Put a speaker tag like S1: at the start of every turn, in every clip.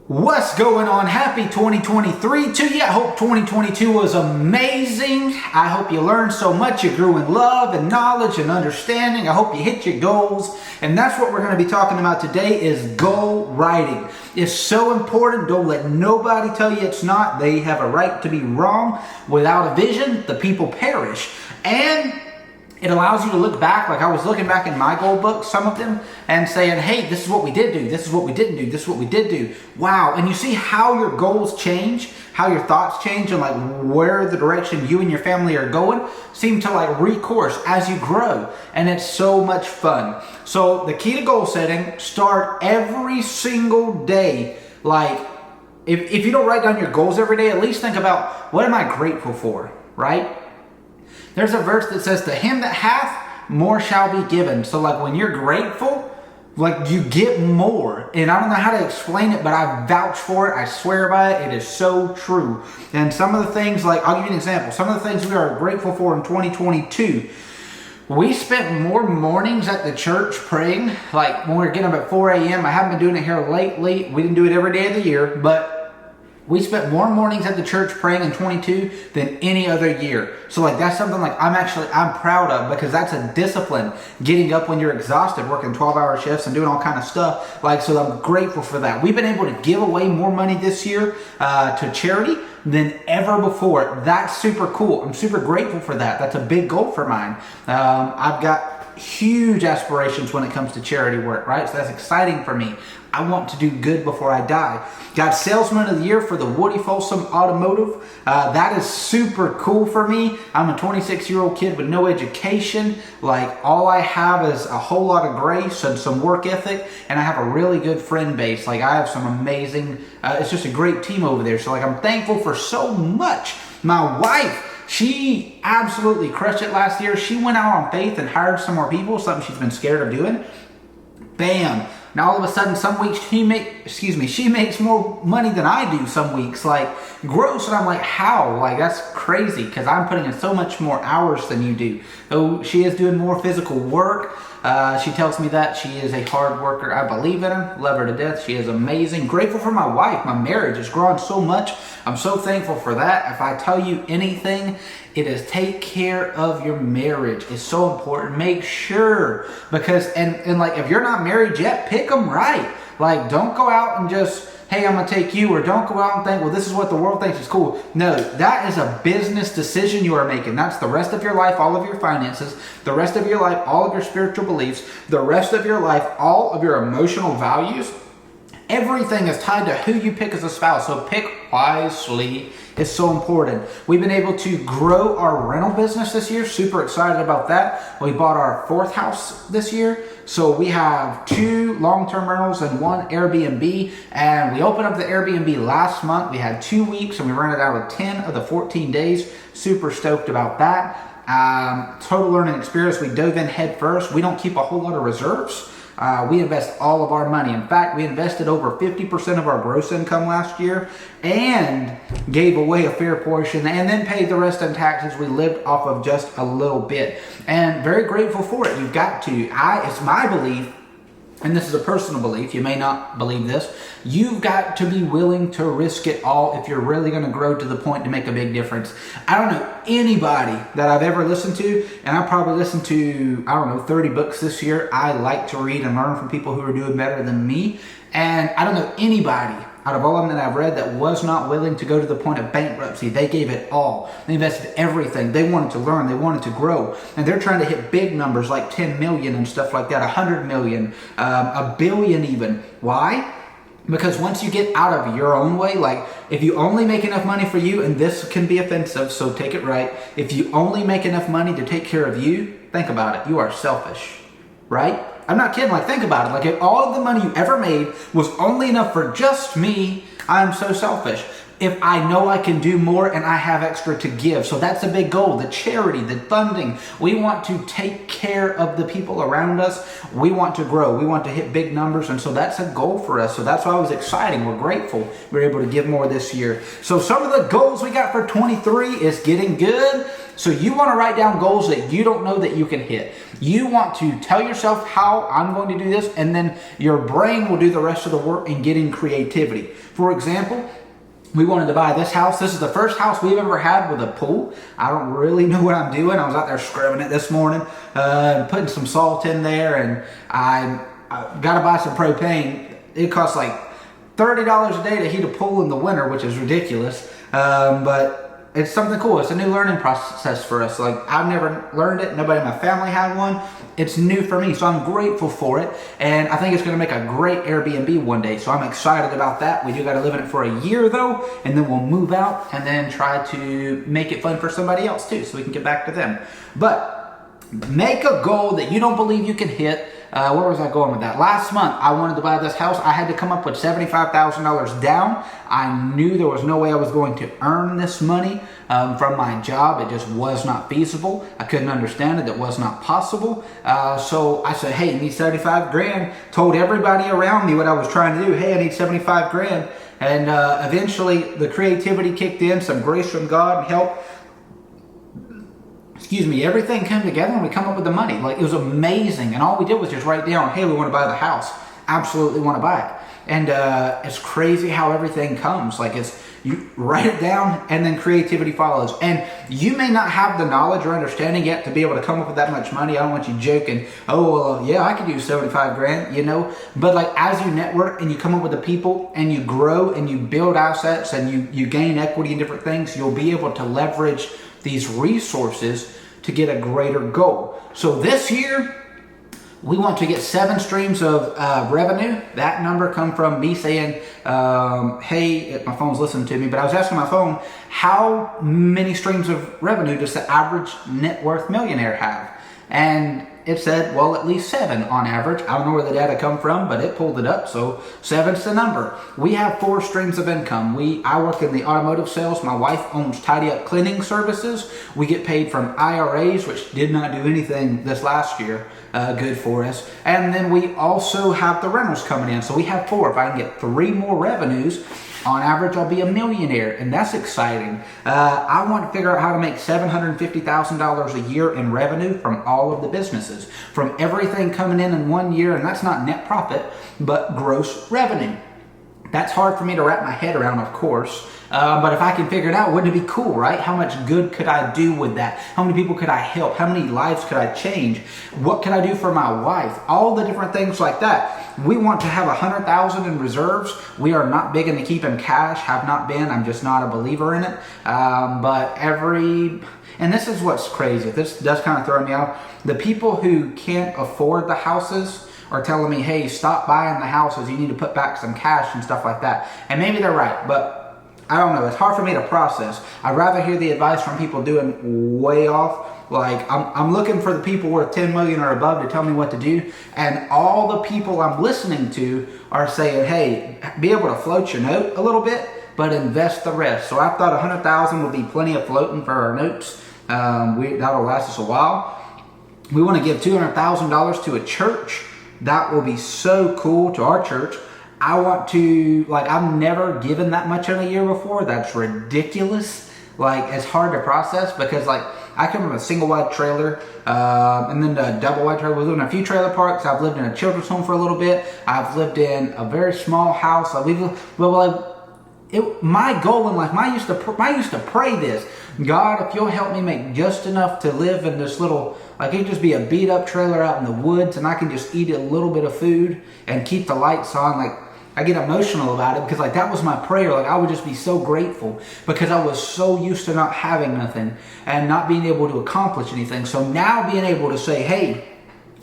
S1: What's going on? Happy 2023 to you. I hope 2022 was amazing. I hope you learned so much. You grew in love and knowledge and understanding. I hope you hit your goals. And that's what we're going to be talking about today is goal writing. It's so important. Don't let nobody tell you it's not. They have a right to be wrong. Without a vision, the people perish. And it allows you to look back, like I was looking back in my goal book, some of them, and saying, hey, this is what we did do, this is what we didn't do, this is what we did do. Wow, and you see how your goals change, how your thoughts change, and like where the direction you and your family are going seem to like recourse as you grow, and it's so much fun. So the key to goal setting, start every single day. Like if you don't write down your goals every day, at least think about, what am I grateful for, right? There's a verse that says, to him that hath, more shall be given. So like when you're grateful, like you get more. And I don't know how to explain it, but I vouch for it. I swear by it. It is so true. And some of the things, like I'll give you an example. Some of the things we are grateful for in 2022. We spent more mornings at the church praying. Like when we were getting up at 4 a.m. I haven't been doing it here lately. We didn't do it every day of the year, but we spent more mornings at the church praying in 22 than any other year. So like that's something like I'm proud of, because that's a discipline. Getting up when you're exhausted, working 12-hour shifts and doing all kind of stuff. Like, so I'm grateful for that. We've been able to give away more money this year to charity than ever before. That's super cool. I'm super grateful for that. That's a big goal for mine. I've got huge aspirations when it comes to charity work, right? So that's exciting for me. I want to do good before I die. Got Salesman of the Year for the Woody Folsom Automotive. That is super cool for me. I'm a 26-year-old kid with no education. Like all I have is a whole lot of grace and some work ethic, and I have a really good friend base. Like I have some amazing, it's just a great team over there. So like I'm thankful for so much. My wife, she absolutely crushed it last year. She went out on faith and hired some more people, something she's been scared of doing. Bam. Now all of a sudden, some weeks she makes more money than I do some weeks, like gross. And I'm like, how? Like that's crazy, because I'm putting in so much more hours than you do. Though she is doing more physical work. She tells me that she is a hard worker. I believe in her, love her to death. She is amazing. Grateful for my wife. My marriage has grown so much. I'm so thankful for that. If I tell you anything, it is take care of your marriage. It's so important. Make sure, because and like if you're not married yet, pick them right. Like don't go out and just, hey, I'm gonna take you, or don't go out and think, well, this is what the world thinks is cool. No, that is a business decision you are making. That's the rest of your life, all of your finances, the rest of your life, all of your spiritual beliefs, the rest of your life, all of your emotional values. Everything is tied to who you pick as a spouse. So pick wisely. It's so important. We've been able to grow our rental business this year. Super excited about that. We bought our 4th house this year. So we have 2 long-term rentals and 1 Airbnb. And we opened up the Airbnb last month. We had 2 weeks and we rented out of 10 of the 14 days. Super stoked about that. Total learning experience. We dove in head first. We don't keep a whole lot of reserves. We invest all of our money. In fact, we invested over 50% of our gross income last year and gave away a fair portion and then paid the rest in taxes. We lived off of just a little bit, and very grateful for it. You've got to. It's my belief, and this is a personal belief, you may not believe this, you've got to be willing to risk it all if you're really going to grow to the point to make a big difference. I don't know anybody that I've ever listened to, and I probably listened to, 30 books this year. I like to read and learn from people who are doing better than me, and I don't know anybody out of all of them that I've read that was not willing to go to the point of bankruptcy. They gave it all. They invested everything. They wanted to learn. They wanted to grow. And they're trying to hit big numbers like 10 million and stuff like that, 100 million, a billion even. Why? Because once you get out of your own way, like if you only make enough money for you, and this can be offensive, so take it right. If you only make enough money to take care of you, think about it. You are selfish, right? I'm not kidding. Like think about it. Like if all of the money you ever made was only enough for just me, I'm so selfish. if I know I can do more and I have extra to give. So that's a big goal. The charity, the funding. We want to take care of the people around us. We want to grow. We want to hit big numbers. And so that's a goal for us. So that's why it was exciting. We're grateful we were able to give more this year. So some of the goals we got for 23 is getting good. So you want to write down goals that you don't know that you can hit. You want to tell yourself how I'm going to do this, and then your brain will do the rest of the work in getting creativity. For example, we wanted to buy this house. This is the first house we've ever had with a pool. I don't really know what I'm doing. I was out there scrubbing it this morning, putting some salt in there, and I got to buy some propane. It costs like $30 a day to heat a pool in the winter, which is ridiculous. But it's something cool. It's a new learning process for us. Like, I've never learned it. Nobody in my family had one. It's new for me, so I'm grateful for it. And I think it's going to make a great Airbnb one day. So I'm excited about that. We do got to live in it for a year though, and then we'll move out and then try to make it fun for somebody else too, so we can get back to them. But make a goal that you don't believe you can hit. Where was I going with that? Last month, I wanted to buy this house. I had to come up with $75,000 down. I knew there was no way I was going to earn this money from my job. It just was not feasible. I couldn't understand it. It was not possible. So I said, hey, I need 75 grand. Told everybody around me what I was trying to do. Hey, I need 75 grand. And eventually the creativity kicked in, some grace from God and help. Everything came together and we come up with the money. Like, it was amazing. And all we did was just write down, hey, we want to buy the house. Absolutely want to buy it. And it's crazy how everything comes. Like, you write it down and then creativity follows. And you may not have the knowledge or understanding yet to be able to come up with that much money. I don't want you joking, oh, well, yeah, I could do 75 grand, you know. But like, as you network and you come up with the people and you grow and you build assets and you gain equity in different things, you'll be able to leverage these resources to get a greater goal. So this year, we want to get 7 streams of revenue. That number come from me saying, hey, my phone's listening to me, but I was asking my phone, how many streams of revenue does the average net worth millionaire have? And it said, well, at least 7 on average. I don't know where the data come from, but it pulled it up, so 7's the number. We have 4 streams of income. I work in the automotive sales. My wife owns Tidy Up Cleaning Services. We get paid from IRAs, which did not do anything this last year good for us. And then we also have the rentals coming in. So we have 4. If I can get 3 more revenues, on average, I'll be a millionaire, and that's exciting. I want to figure out how to make $750,000 a year in revenue from all of the businesses, from everything coming in 1 year, and that's not net profit, but gross revenue. That's hard for me to wrap my head around, of course, but if I can figure it out, wouldn't it be cool, right? How much good could I do with that? How many people could I help? How many lives could I change? What could I do for my wife? All the different things like that. We want to have 100,000 in reserves. We are not big into keeping cash, have not been. I'm just not a believer in it. And this is what's crazy. This does kind of throw me out. The people who can't afford the houses are telling me, hey, stop buying the houses. You need to put back some cash and stuff like that. And maybe they're right, but I don't know. It's hard for me to process. I'd rather hear the advice from people doing way off. Like, I'm looking for the people worth 10 million or above to tell me what to do. And all the people I'm listening to are saying, hey, be able to float your note a little bit, but invest the rest. So I thought 100,000 would be plenty of floating for our notes. That'll last us a while. We want to give $200,000 to a church. That will be so cool, to our church. I want to, like, I've never given that much in a year before. That's ridiculous. Like, it's hard to process because, like, I come from a single wide trailer and then a double wide trailer. We've lived in a few trailer parks. I've lived in a children's home for a little bit. I've lived in a very small house. My goal in life, I used to pray this. God, if you'll help me make just enough to live in this little, like, it could just be a beat up trailer out in the woods and I can just eat a little bit of food and keep the lights on. Like, I get emotional about it because, like, that was my prayer. Like, I would just be so grateful because I was so used to not having nothing and not being able to accomplish anything. So now being able to say, hey,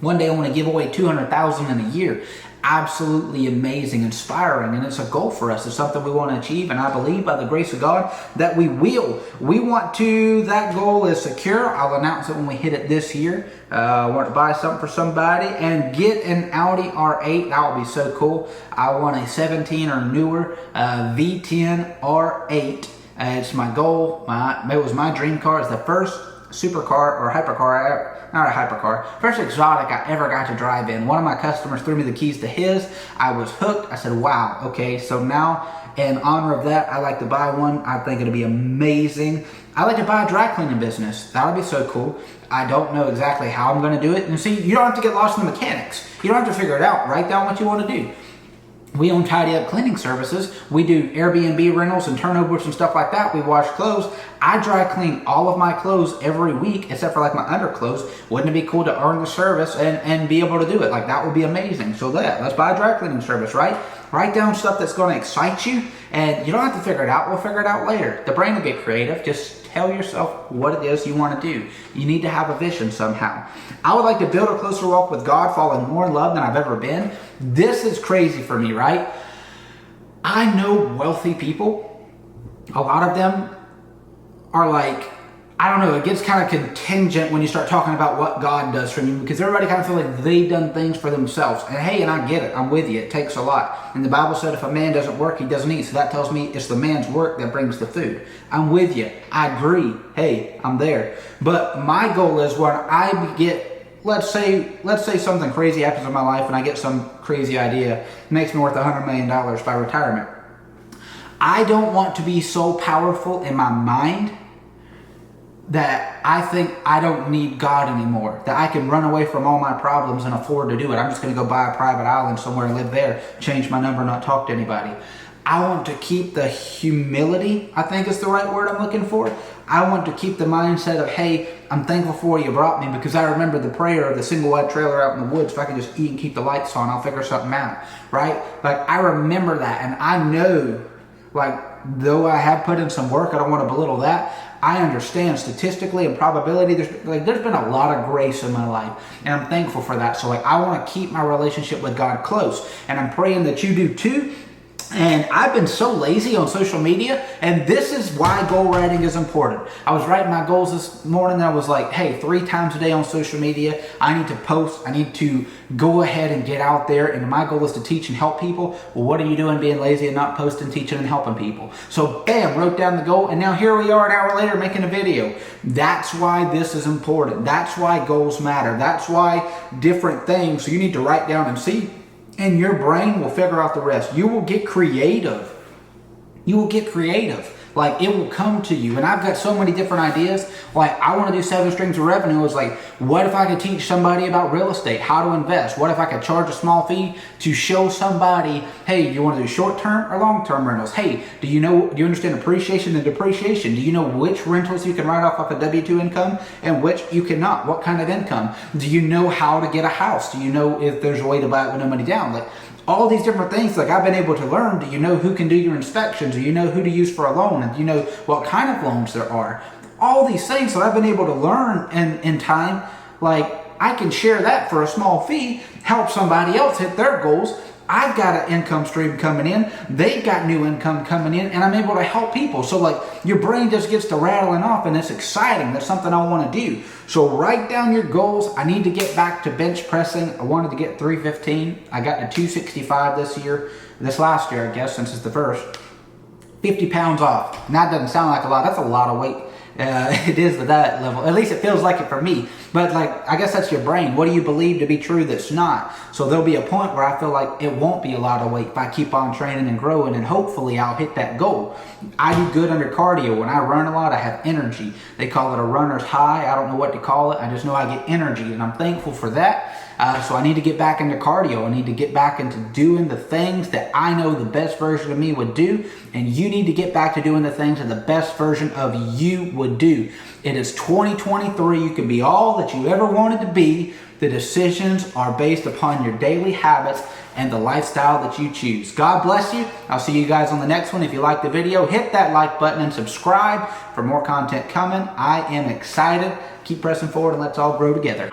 S1: one day I want to give away $200,000 in a year. absolutely amazing, inspiring, and it's a goal for us. It's something we want to achieve, and I believe by the grace of God that we will. That goal is secure. I'll announce it when we hit it this year. I want to buy something for somebody and get an Audi R8. That would be so cool. I want a 17 or newer V10 R8. It's my goal. It was my dream car. It's the first supercar or hypercar, not a hypercar, first exotic I ever got to drive in. One of my customers threw me the keys to his. I was hooked. I said, wow, okay, so now in honor of that, I like to buy one. I think it'll be amazing. I like to buy a dry cleaning business. That would be so cool. I don't know exactly how I'm going to do it. And see, you don't have to get lost in the mechanics. You don't have to figure it out. Write down what you want to do. We own Tidy Up Cleaning Services. We do Airbnb rentals and turnovers and stuff like that. We wash clothes. I dry clean all of my clothes every week, except for like my underclothes. Wouldn't it be cool to earn the service and be able to do it? Like, that would be amazing. So let's buy a dry cleaning service, right? Write down stuff that's going to excite you, and you don't have to figure it out. We'll figure it out later. The brain will get creative. Just tell yourself what it is you want to do. You need to have a vision somehow. I would like to build a closer walk with God, falling more in love than I've ever been. This is crazy for me, right? I know wealthy people. A lot of them are like, I don't know, it gets kind of contingent when you start talking about what God does for you, because everybody kind of feels like they've done things for themselves. And hey, and I get it. I'm with you. It takes a lot. And the Bible said if a man doesn't work, he doesn't eat. So that tells me it's the man's work that brings the food. I'm with you. I agree. Hey, I'm there. But my goal is when I get, let's say something crazy happens in my life and I get some crazy idea, makes me worth $100 million by retirement. I don't want to be so powerful in my mind that I think I don't need God anymore, that I can run away from all my problems and afford to do it. I'm just going to go buy a private island somewhere and live there, change my number, not talk to anybody. I want to keep the humility, I think is the right word I'm looking for. I want to keep the mindset of, hey, I'm thankful for what you brought me, because I remember the prayer of the single wide trailer out in the woods. If I can just eat and keep the lights on, I'll figure something out, right? Like, I remember that, and I know, like, though I have put in some work, I don't want to belittle that. I understand statistically and probability, there's been a lot of grace in my life, and I'm thankful for that. So like, I want to keep my relationship with God close, and I'm praying that you do too. And I've been so lazy on social media, and this is why goal writing is important. I was writing my goals this morning, and I was like, hey, 3 times a day on social media, I need to post, I need to go ahead and get out there, and my goal is to teach and help people. Well, what are you doing being lazy and not posting, teaching, and helping people? So bam, wrote down the goal, and now here we are an hour later making a video. That's why this is important. That's why goals matter. That's why different things, so you need to write down and see. And your brain will figure out the rest. You will get creative. You will get creative. Like, it will come to you. And I've got so many different ideas. Like, I want to do 7 streams of revenue. It's like, what if I could teach somebody about real estate, how to invest? What if I could charge a small fee to show somebody, hey, you want to do short-term or long-term rentals? Hey, do you understand appreciation and depreciation? Do you know which rentals you can write off a W-2 income and which you cannot? What kind of income? Do you know how to get a house? Do you know if there's a way to buy it with no money down? Like, all these different things, like, I've been able to learn. Do you know who can do your inspections? Do you know who to use for a loan? And do you know what kind of loans there are? All these things that I've been able to learn in time, like, I can share that for a small fee, help somebody else hit their goals. I've got an income stream coming in. They've got new income coming in, and I'm able to help people. So like, your brain just gets to rattling off, and it's exciting. That's something I want to do. So write down your goals. I need to get back to bench pressing. I wanted to get 315. I got to 265 this last year, I guess, since it's the first. 50 pounds off. And that doesn't sound like a lot. That's a lot of weight. It is at that level. At least it feels like it for me. But like, I guess that's your brain. What do you believe to be true that's not? So there'll be a point where I feel like it won't be a lot of weight if I keep on training and growing, and hopefully I'll hit that goal. I do good under cardio. When I run a lot, I have energy. They call it a runner's high. I don't know what to call it. I just know I get energy, and I'm thankful for that. So I need to get back into cardio. I need to get back into doing the things that I know the best version of me would do. And you need to get back to doing the things that the best version of you would do. It is 2023. You can be all that you ever wanted to be. The decisions are based upon your daily habits and the lifestyle that you choose. God bless you. I'll see you guys on the next one. If you like the video, hit that like button and subscribe for more content coming. I am excited. Keep pressing forward, and let's all grow together.